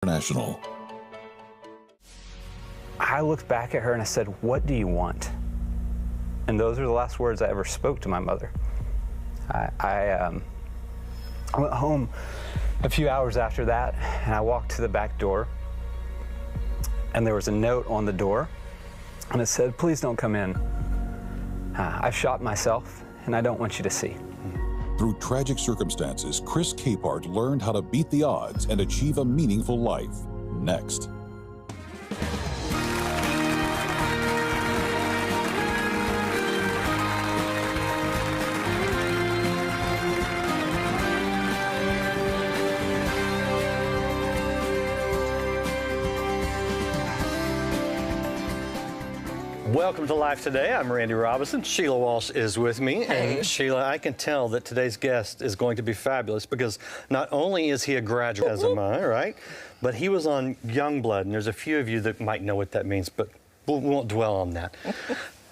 International. I looked back at her and I said, "What do you want?" And those are the last words I ever spoke to my mother. I went home a few hours after that, and I walked to the back door, and there was a note on the door, and it said, "Please don't come in. I shot myself, and I don't want you to see." Through tragic circumstances, Chris Capehart learned how to beat the odds and achieve a meaningful life. Next. Welcome to Life Today. I'm Randy Robinson. Sheila Walsh is with me. Hey. And Sheila, I can tell that today's guest is going to be fabulous because not only is he a graduate, as am I, right? But he was on Youngblood, and there's a few of you that might know what that means, but we won't dwell on that.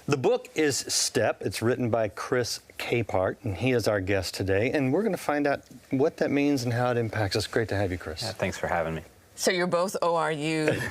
The book is Step. It's written by Chris Capehart, and he is our guest today. And we're going to find out what that means and how it impacts us. Great to have you, Chris. Yeah, thanks for having me. So you're both ORU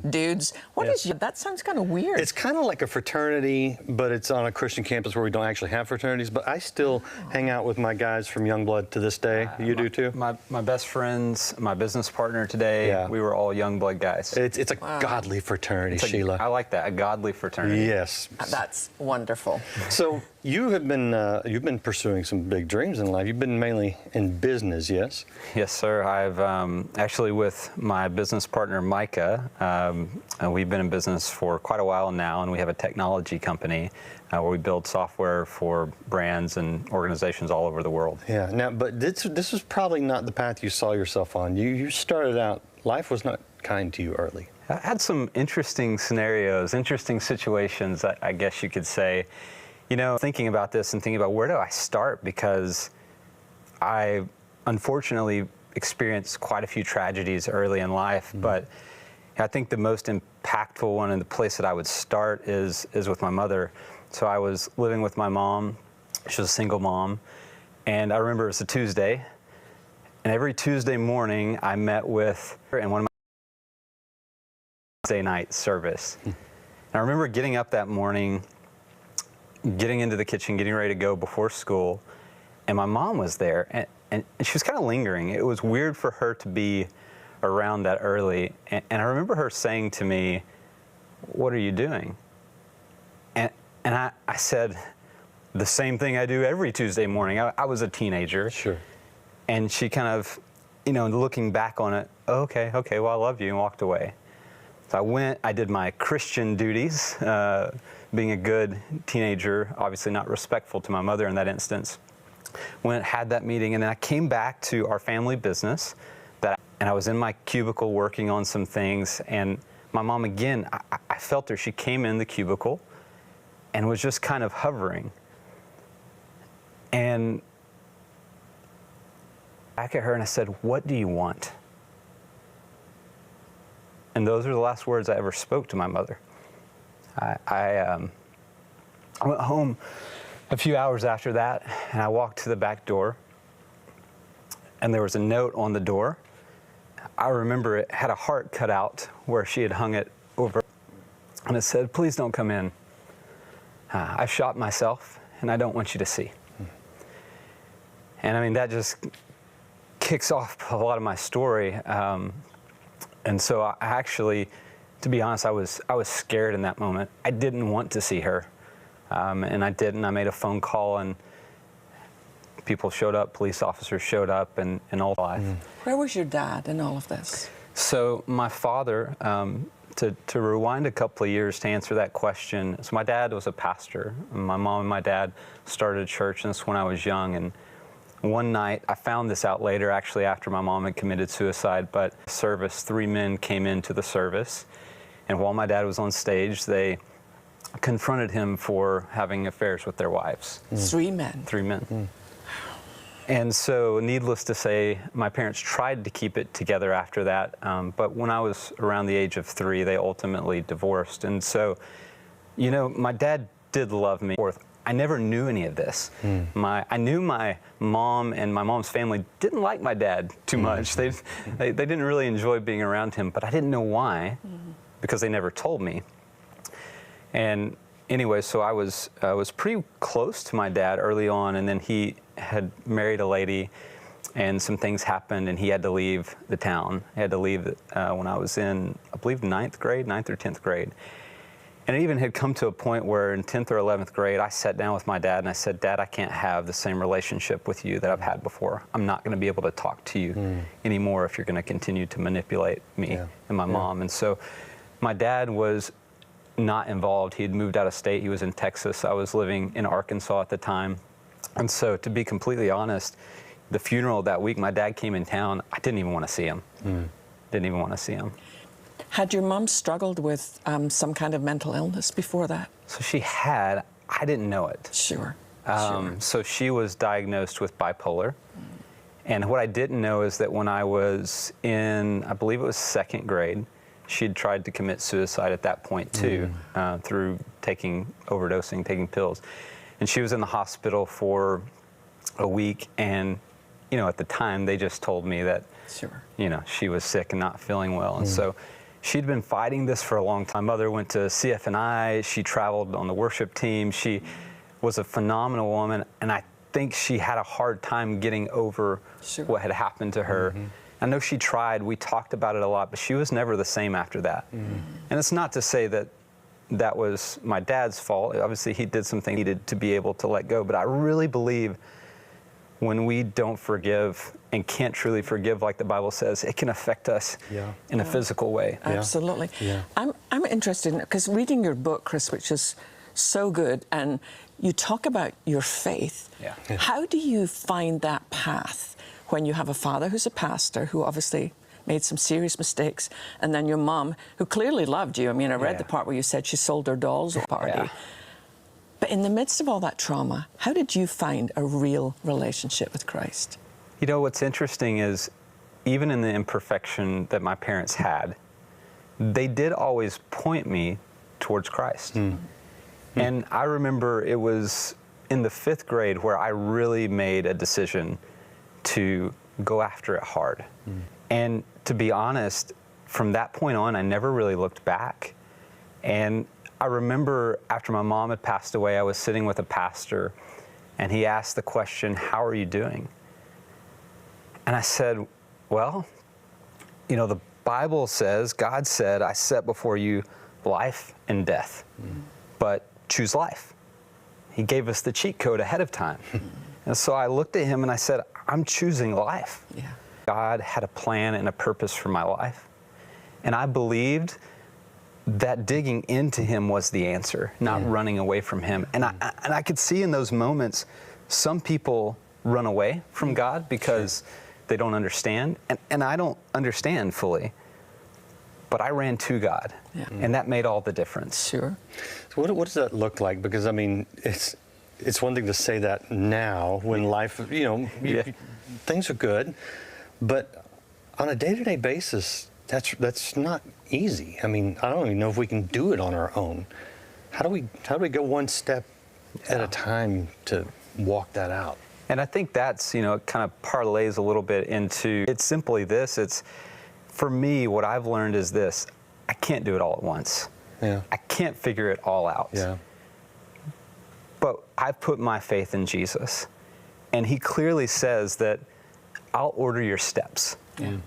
dudes. What is that? Sounds kind of weird. It's kind of like a fraternity, but it's on a Christian campus where we don't actually have fraternities. But I still hang out with my guys from Youngblood to this day. You do too? My best friends, my business partner today, we were all Youngblood guys. It's a godly fraternity, Sheila. I like that, a godly fraternity. Yes. That's wonderful. So you have been you've been pursuing some big dreams in life. You've been mainly in business, yes? Yes, sir. I've actually with my business partner, Micah, we've been in business for quite a while now, and we have a technology company where we build software for brands and organizations all over the world. Yeah. Now, but this was probably not the path you saw yourself on. You started out, life was not kind to you early. I had some interesting scenarios, interesting situations, I guess you could say. You know, thinking about this and thinking about where do I start, because I unfortunately experienced quite a few tragedies early in life, but I think the most impactful one and the place that I would start is with my mother. So I was living with my mom. She was a single mom, and I remember it was a Tuesday, and every Tuesday morning I met with her in one of my Wednesday night service. And I remember getting up that morning, getting into the kitchen, getting ready to go before school, and my mom was there, and she was kind of lingering. It was weird for her to be around that early, and I remember her saying to me, "What are you doing?" And I said the same thing I do every Tuesday morning. I was a teenager. Sure. And she kind of, you know, looking back on it, okay, well, I love you, and walked away. So I went, I did my Christian duties, being a good teenager, obviously not respectful to my mother in that instance. Went, had that meeting, and then I came back to our family business, and I was in my cubicle working on some things, and my mom, again, I felt her. She came in the cubicle and was just kind of hovering. And back at her, and I said, "What do you want?" And those are the last words I ever spoke to my mother. I went home a few hours after that, and I walked to the back door, and there was a note on the door. I remember it had a heart cut out where she had hung it over, and it said, "Please don't come in. I shot myself, and I don't want you to see." And I mean, that just kicks off a lot of my story. And so I actually, to be honest, I was scared in that moment. I didn't want to see her. And I didn't. I made a phone call, and people showed up, police officers showed up, and all life. Where was your dad in all of this? So my father, to rewind a couple of years to answer that question, so my dad was a pastor. My mom and my dad started a church, and this when I was young. And one night, I found this out later, actually after my mom had committed suicide, but service, 3 men came into the service, and while my dad was on stage, they confronted him for having affairs with their wives. 3 men? 3 men. And so, needless to say, my parents tried to keep it together after that, but when I was around the age of 3, they ultimately divorced. And so, you know, my dad did love me. I never knew any of this. I knew my mom and my mom's family didn't like my dad too much. They didn't really enjoy being around him, but I didn't know why, because they never told me. And anyway, so I was pretty close to my dad early on, and then he had married a lady, and some things happened, and he had to leave the town. He had to leave when I was in, I believe, 9th or 10th grade. And it even had come to a point where in 10th or 11th grade, I sat down with my dad and I said, Dad, I can't have the same relationship with you that I've had before. I'm not going to be able to talk to you anymore if you're going to continue to manipulate me and my mom. And so my dad was not involved. He had moved out of state. He was in Texas. I was living in Arkansas at the time. And so to be completely honest, the funeral that week, my dad came in town. I didn't even want to see him. Didn't even want to see him. Had your mom struggled with some kind of mental illness before that? So she had. I didn't know it. Sure. So she was diagnosed with bipolar. And what I didn't know is that when I was in, I believe it was 2nd grade, she'd tried to commit suicide at that point too, through overdosing, taking pills. And she was in the hospital for a week, and at the time they just told me that she was sick and not feeling well. And so she'd been fighting this for a long time. My mother went to CFNI. She traveled on the worship team. She was a phenomenal woman, and I think she had a hard time getting over what had happened to her. I know she tried. We talked about it a lot, but she was never the same after that. And it's not to say that that was my dad's fault. Obviously, he did something he needed to be able to let go. But I really believe when we don't forgive and can't truly forgive, like the Bible says, it can affect us in a physical way. Absolutely. I'm interested in, because reading your book, Chris, which is so good, and you talk about your faith. How do you find that path when you have a father who's a pastor, who obviously made some serious mistakes, and then your mom, who clearly loved you? I mean, I read the part where you said she sold her dolls at a party. But in the midst of all that trauma, how did you find a real relationship with Christ? What's interesting is, even in the imperfection that my parents had, they did always point me towards Christ. And I remember it was in the 5th grade where I really made a decision to go after it hard. And to be honest, from that point on, I never really looked back. And I remember after my mom had passed away, I was sitting with a pastor, and he asked the question, "How are you doing?" And I said, well, the Bible says, God said, I set before you life and death, but choose life. He gave us the cheat code ahead of time. And so I looked at him and I said, I'm choosing life. God had a plan and a purpose for my life. And I believed that digging into him was the answer, not running away from him. And I could see in those moments, some people run away from God because they don't understand. And I don't understand fully. But I ran to God, and that made all the difference. So what does that look like? Because, I mean, it's one thing to say that now when life, things are good, but on a day-to-day basis, that's not easy. I mean, I don't even know if we can do it on our own. How do we go one step at a time to walk that out? And I think that's, it kind of parlays a little bit into, it's simply this, for me, what I've learned is this: I can't do it all at once. I can't figure it all out. But I've put my faith in Jesus, and he clearly says that I'll order your steps. And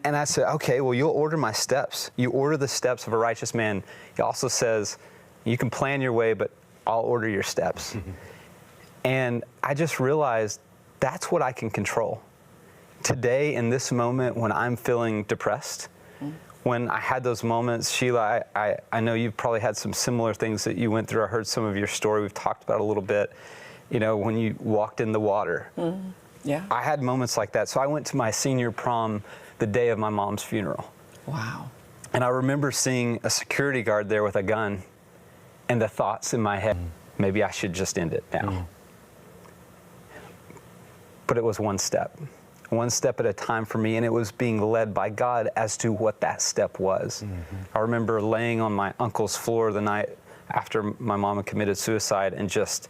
I said, okay, well, you'll order my steps. You order the steps of a righteous man. He also says, you can plan your way, but I'll order your steps. And I just realized that's what I can control. Today, in this moment, when I'm feeling depressed, when I had those moments, Sheila, I know you've probably had some similar things that you went through. I heard some of your story. We've talked about it a little bit. When you walked in the water. I had moments like that. So I went to my senior prom the day of my mom's funeral. Wow. And I remember seeing a security guard there with a gun, and the thoughts in my head, maybe I should just end it now. But it was one step at a time for me, and it was being led by God as to what that step was. I remember laying on my uncle's floor the night after my mom had committed suicide, and just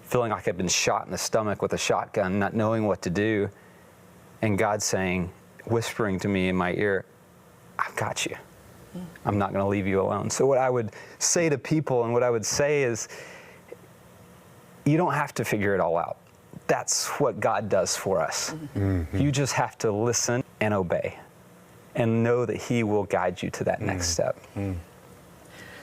feeling like I'd been shot in the stomach with a shotgun, not knowing what to do, and God saying, whispering to me in my ear, I've got you. I'm not going to leave you alone. So what I would say to people, and what I would say is, you don't have to figure it all out. That's what God does for us. Mm-hmm. You just have to listen and obey and know that He will guide you to that next step. Mm.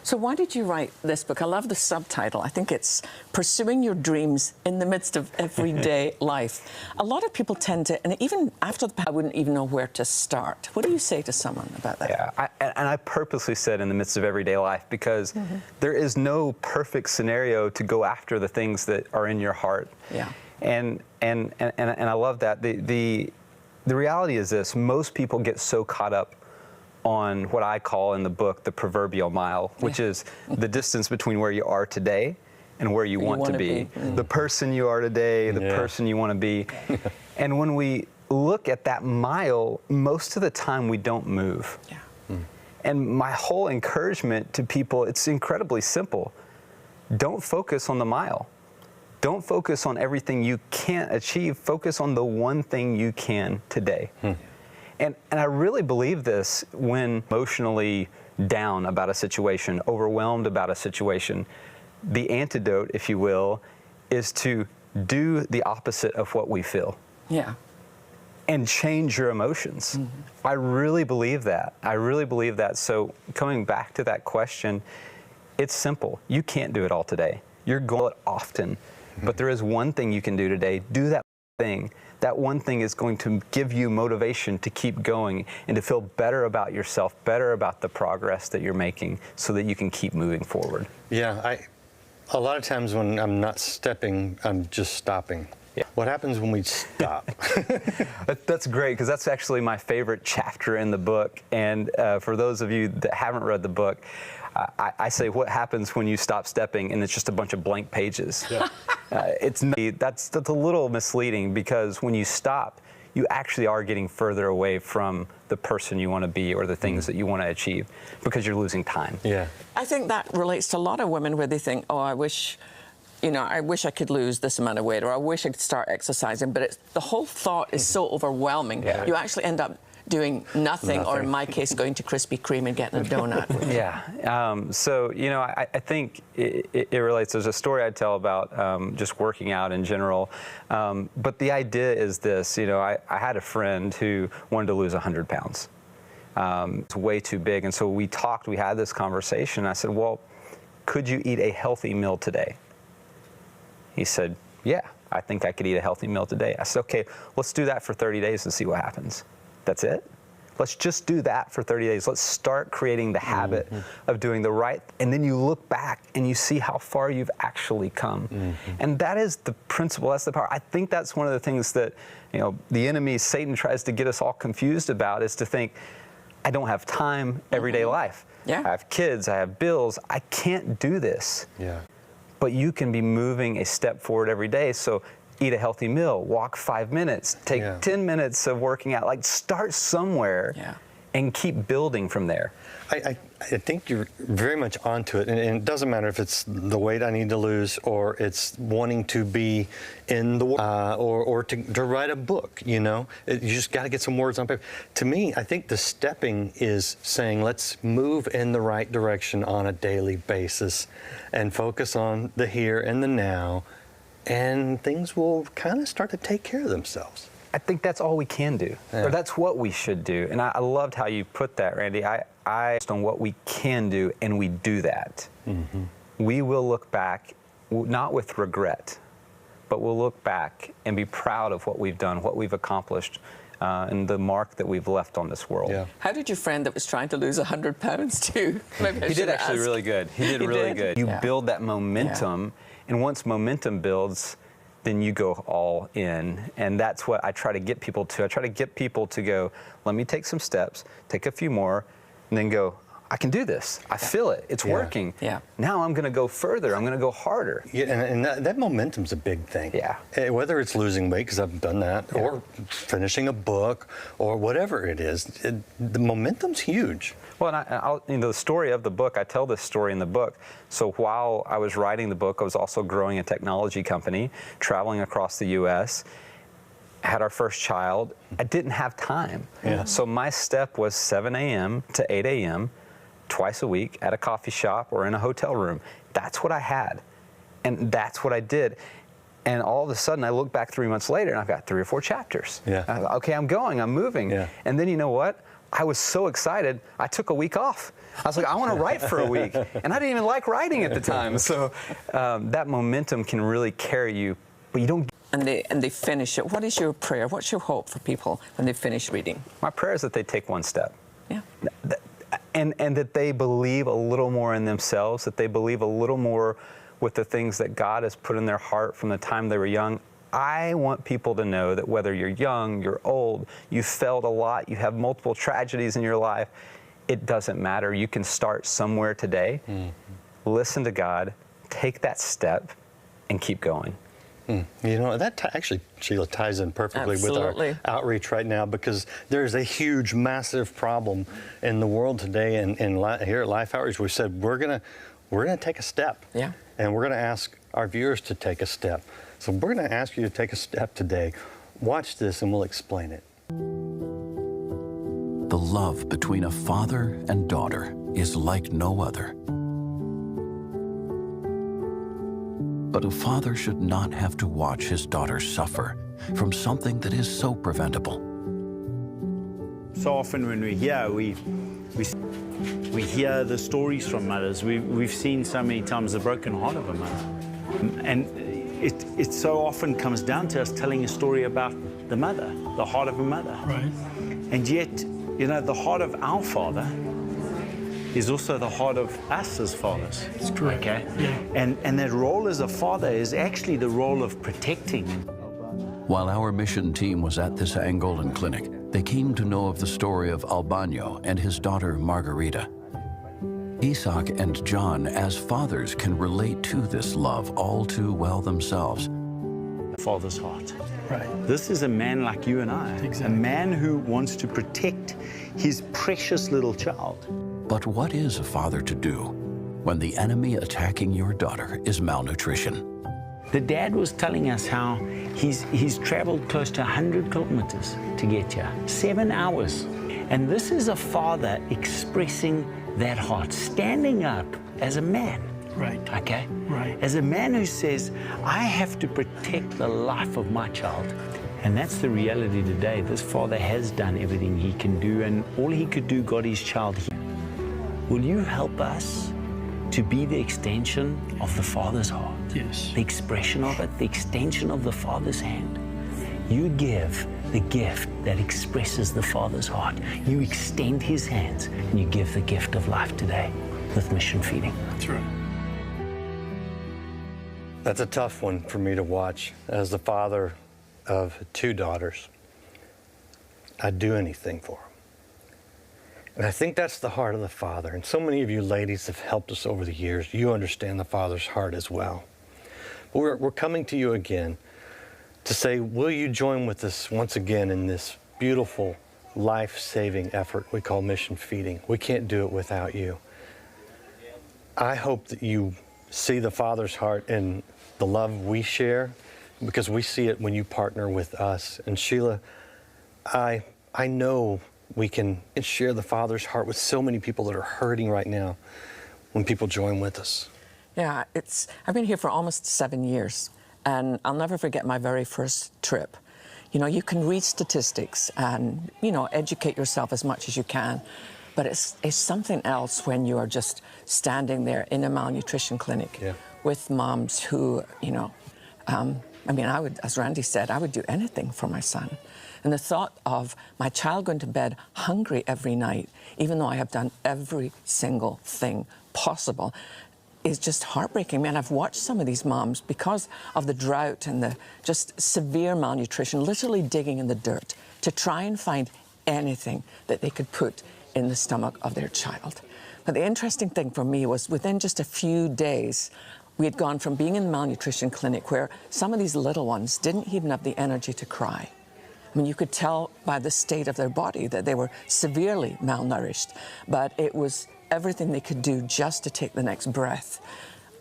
So why did you write this book? I love the subtitle. I think it's Pursuing Your Dreams in the Midst of Everyday Life. A lot of people tend to, and even after the I wouldn't even know where to start. What do you say to someone about that? Yeah, I purposely said in the midst of everyday life, because there is no perfect scenario to go after the things that are in your heart. Yeah. And I love that. The reality is this: most people get so caught up on what I call in the book the proverbial mile, which is the distance between where you are today and where you want to be. The person you are today, the person you want to be. And when we look at that mile, most of the time we don't move. Yeah. And my whole encouragement to people, it's incredibly simple. Don't focus on the mile. Don't focus on everything you can't achieve. Focus on the one thing you can today. And I really believe this when emotionally down about a situation, overwhelmed about a situation. The antidote, if you will, is to do the opposite of what we feel. Yeah. And change your emotions. I really believe that. I really believe that. So coming back to that question, it's simple. You can't do it all today. You're going to do it often. But there is one thing you can do today. Do that thing. That one thing is going to give you motivation to keep going and to feel better about yourself, better about the progress that you're making, so that you can keep moving forward. Yeah, a lot of times when I'm not stepping, I'm just stopping. Yeah. What happens when we stop? That's great, because that's actually my favorite chapter in the book. And for those of you that haven't read the book, I say, what happens when you stop stepping and it's just a bunch of blank pages? Yeah. That's a little misleading, because when you stop, you actually are getting further away from the person you want to be or the things that you want to achieve, because you're losing time. Yeah. I think that relates to a lot of women, where they think, oh, I wish I could lose this amount of weight, or I wish I could start exercising, but the whole thought is so overwhelming. Yeah. You actually end up doing nothing, or in my case, going to Krispy Kreme and getting a donut. Yeah. So, I think it relates. There's a story I tell about just working out in general. But the idea is this, I had a friend who wanted to lose 100 pounds. It's way too big. And so we had this conversation. I said, well, could you eat a healthy meal today? He said, yeah, I think I could eat a healthy meal today. I said, okay, let's do that for 30 days and see what happens. That's it? Let's just do that for 30 days. Let's start creating the habit of doing the right, and then you look back and you see how far you've actually come. And that is the principle, that's the power. I think that's one of the things that, the enemy, Satan, tries to get us all confused about, is to think, I don't have time, everyday life. Yeah. I have kids, I have bills, I can't do this. Yeah. But you can be moving a step forward every day. So eat a healthy meal, walk 5 minutes, take 10 minutes of working out. Like, start somewhere and keep building from there. I think you're very much onto it, and it doesn't matter if it's the weight I need to lose, or it's wanting to be in the or to write a book. You just got to get some words on paper. To me, I think the stepping is saying, let's move in the right direction on a daily basis, and focus on the here and the now, and things will kind of start to take care of themselves. I think that's all we can do, or that's what we should do. And I loved how you put that, Randy. I on what we can do, and we do that. We will look back, not with regret, but we'll look back and be proud of what we've done, what we've accomplished, and the mark that we've left on this world. Yeah. How did your friend that was trying to lose 100 pounds do? He did actually really good. He did really good. You build that momentum, and once momentum builds, then you go all in. And that's what I try to get people to. I try to get people to go, let me take some steps, take a few more, and then go, I can do this. I feel it. It's working. Yeah. Now I'm going to go further. I'm going to go harder. Yeah, and that momentum's a big thing. Yeah. Whether it's losing weight, because I've done that, or finishing a book, or whatever it is, the momentum's huge. Well, and the story of the book, I tell this story in the book. So while I was writing the book, I was also growing a technology company, traveling across the U.S., had our first child. I didn't have time. Yeah. So my step was 7 a.m. to 8 a.m., twice a week at a coffee shop or in a hotel room. That's what I had. And that's what I did. And all of a sudden, I look back 3 months later, and I've got 3 or 4 chapters. Yeah. I thought, okay, I'm going, I'm moving. Yeah. And then you know what? I was so excited, I took a week off. I was like, I want to write for a week. And I didn't even like writing at the time. So that momentum can really carry you, but you don't. And they finish it. What is your prayer? What's your hope for people when they finish reading? My prayer is that they take one step. Yeah. And that they believe a little more in themselves, that they believe a little more with the things that God has put in their heart from the time they were young. I want people to know that whether you're young, you're old, you've failed a lot, you have multiple tragedies in your life, it doesn't matter. You can start somewhere today. Mm-hmm. Listen to God, take that step, and keep going. You know, that actually, Sheila, ties in perfectly with our outreach right now, because there's a huge, massive problem in the world today. And here at Life Outreach, we said we're gonna take a step. Yeah. And we're gonna ask our viewers to take a step. So we're gonna ask you to take a step today. Watch this, and we'll explain it. The love between a father and daughter is like no other. But a father should not have to watch his daughter suffer from something that is so preventable. So often when we're here, we hear the stories from mothers. We've seen so many times the broken heart of a mother. And it so often comes down to us telling a story about the mother, the heart of a mother. Right. And yet, you know, the heart of our Father is also the heart of us as fathers. That's correct. Okay? Yeah. And that role as a father is actually the role of protecting. While our mission team was at this Angolan clinic, they came to know of the story of Albano and his daughter Margarita. Isaac and John, as fathers, can relate to this love all too well themselves. The father's heart. Right. This is a man like you and I. Exactly. A man who wants to protect his precious little child. But what is a father to do when the enemy attacking your daughter is malnutrition? The dad was telling us how he's traveled close to 100 kilometers to get here, 7 hours. And this is a father expressing that heart, standing up as a man. Right. Okay? Right. As a man who says, I have to protect the life of my child. And that's the reality today. This father has done everything he can do, and all he could do got his child here. Will you help us to be the extension of the Father's heart? Yes. The expression of it, the extension of the Father's hand. You give the gift that expresses the Father's heart. You extend His hands, and you give the gift of life today with mission feeding. That's right. That's a tough one for me to watch as the father of 2 daughters. I'd do anything for them. And I think that's the heart of the Father. And so many of you ladies have helped us over the years. You understand the Father's heart as well. But we're coming to you again to say, will you join with us once again in this beautiful, life-saving effort we call mission feeding? We can't do it without you. I hope that you see the Father's heart in the love we share, because we see it when you partner with us. And Sheila, I know we can share the Father's heart with so many people that are hurting right now when people join with us. Yeah, I've been here for almost 7 years, and I'll never forget my very first trip. You know, you can read statistics and, you know, educate yourself as much as you can, but it's something else when you are just standing there in a malnutrition clinic with moms who, you know, I mean, I would, as Randy said, I would do anything for my son. And the thought of my child going to bed hungry every night, even though I have done every single thing possible, is just heartbreaking. Man, I've watched some of these moms, because of the drought and the just severe malnutrition, literally digging in the dirt to try and find anything that they could put in the stomach of their child. But the interesting thing for me was within just a few days, we had gone from being in the malnutrition clinic where some of these little ones didn't even have the energy to cry. I mean, you could tell by the state of their body that they were severely malnourished, but it was everything they could do just to take the next breath.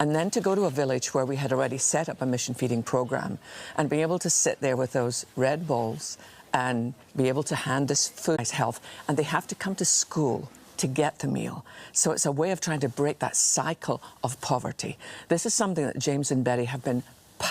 And then to go to a village where we had already set up a mission feeding program and be able to sit there with those red bowls and be able to hand this food health, and they have to come to school to get the meal. So it's a way of trying to break that cycle of poverty. This is something that James and Betty have been,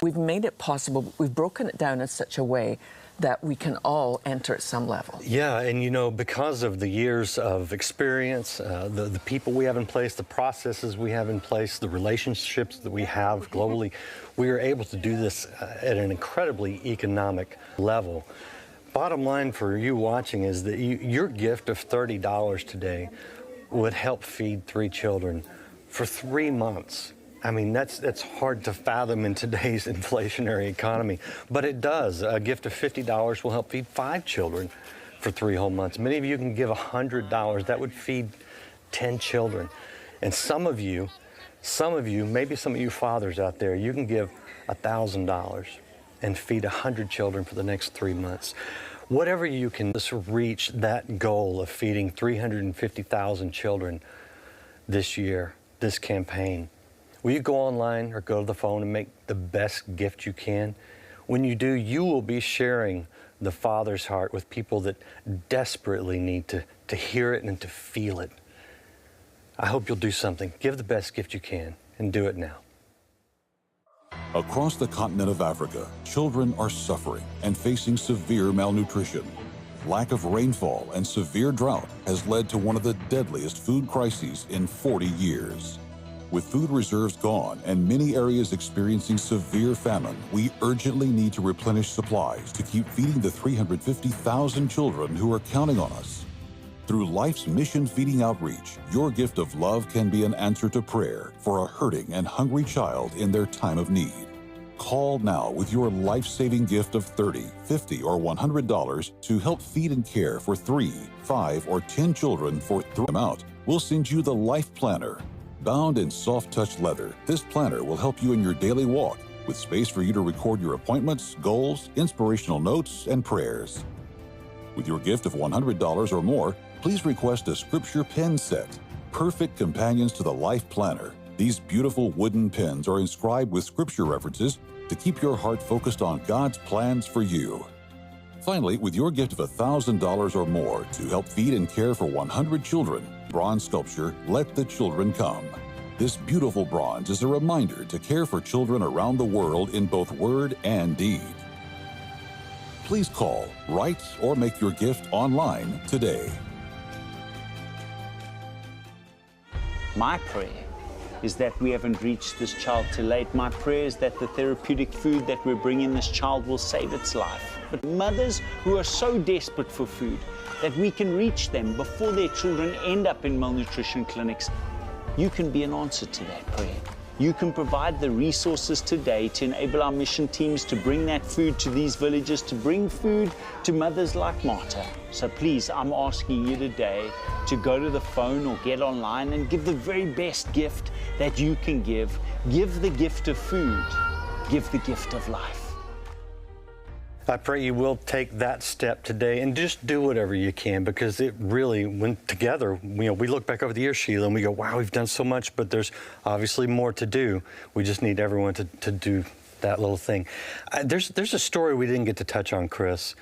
we've made it possible, we've broken it down in such a way that we can all enter at some level. Yeah, and you know, because of the years of experience, the people we have in place, the processes we have in place, the relationships that we have globally, we are able to do this at an incredibly economic level. Bottom line for you watching is that your gift of $30 today would help feed 3 children for 3 months. I mean, that's hard to fathom in today's inflationary economy, but it does. A gift of $50 will help feed 5 children for 3 whole months. Many of you can give $100. That would feed 10 children. And some of you, maybe some of you fathers out there, you can give $1,000 and feed 100 children for the next 3 months. Whatever you can reach that goal of feeding 350,000 children this year, this campaign. Will you go online or go to the phone and make the best gift you can? When you do, you will be sharing the Father's heart with people that desperately need to hear it and to feel it. I hope you'll do something. Give the best gift you can and do it now. Across the continent of Africa, children are suffering and facing severe malnutrition. Lack of rainfall and severe drought has led to one of the deadliest food crises in 40 years. With food reserves gone and many areas experiencing severe famine, we urgently need to replenish supplies to keep feeding the 350,000 children who are counting on us. Through Life's Mission Feeding Outreach, your gift of love can be an answer to prayer for a hurting and hungry child in their time of need. Call now with your life-saving gift of $30, $50, or $100 to help feed and care for 3, 5, or 10 children for the amount. We'll send you the Life Planner. Bound in soft-touch leather, this planner will help you in your daily walk with space for you to record your appointments, goals, inspirational notes, and prayers. With your gift of $100 or more, please request a scripture pen set, perfect companions to the Life Planner. These beautiful wooden pens are inscribed with scripture references to keep your heart focused on God's plans for you. Finally, with your gift of $1,000 or more to help feed and care for 100 children, bronze sculpture, Let the Children Come. This beautiful bronze is a reminder to care for children around the world in both word and deed. Please call, write, or make your gift online today. My prayer is that we haven't reached this child too late. My prayer is that the therapeutic food that we're bringing this child will save its life. But mothers who are so desperate for food that we can reach them before their children end up in malnutrition clinics, you can be an answer to that prayer. You can provide the resources today to enable our mission teams to bring that food to these villages, to bring food to mothers like Marta. So please, I'm asking you today to go to the phone or get online and give the very best gift that you can give. Give the gift of food. Give the gift of life. I pray you will take that step today and just do whatever you can, because it really, when together, we look back over the years, Sheila, and we go, wow, we've done so much, but there's obviously more to do. We just need everyone to do that little thing. There's a story we didn't get to touch on, Chris,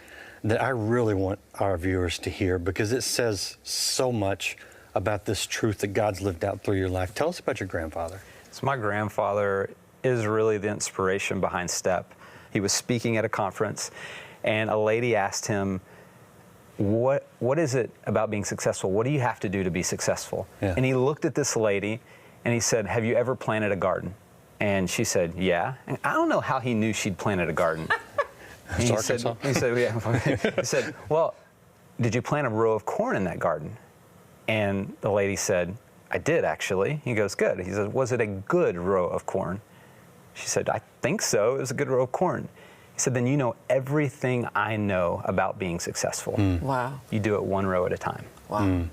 that I really want our viewers to hear, because it says so much about this truth that God's lived out through your life. Tell us about your grandfather. So my grandfather is really the inspiration behind STEP. He was speaking at a conference, and a lady asked him, what is it about being successful? What do you have to do to be successful? Yeah. And he looked at this lady, and he said, have you ever planted a garden? And she said, yeah. And I don't know how he knew she'd planted a garden. He said, well, did you plant a row of corn in that garden? And the lady said, I did, actually. He goes, good. He says, was it a good row of corn? She said, I think so. It was a good row of corn. He said, then you know everything I know about being successful. Wow. You do it one row at a time. Wow.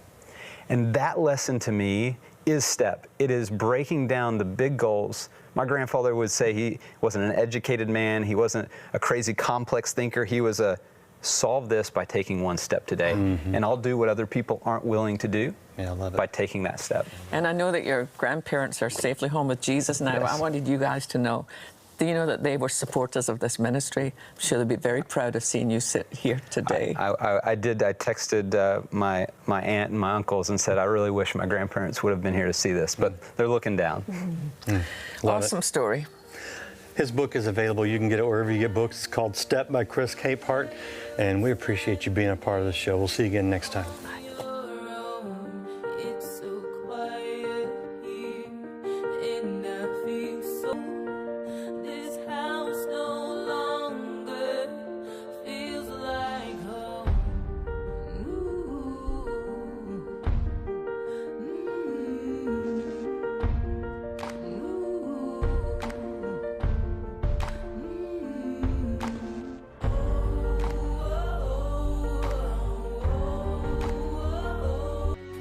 And that lesson to me is STEP. It is breaking down the big goals. My grandfather would say he wasn't an educated man. He wasn't a crazy complex thinker. He was a solve this by taking one step today. And I'll do what other people aren't willing to do by taking that step. And I know that your grandparents are safely home with Jesus now. I wanted you guys to know, do you know that they were supporters of this ministry? I'm sure they'd be very proud of seeing you sit here today. I did. I texted my aunt and my uncles and said, I really wish my grandparents would have been here to see this, but they're looking down. Awesome story. His book is available. You can get it wherever you get books. It's called Step by Chris Capehart, and we appreciate you being a part of the show. We'll see you again next time.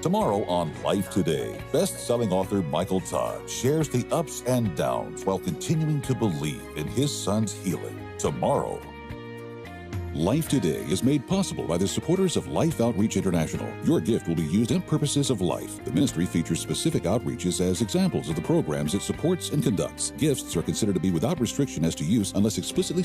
Tomorrow on Life Today, best-selling author Michael Todd shares the ups and downs while continuing to believe in his son's healing. Tomorrow. Life Today is made possible by the supporters of Life Outreach International. Your gift will be used in purposes of life. The ministry features specific outreaches as examples of the programs it supports and conducts. Gifts are considered to be without restriction as to use unless explicitly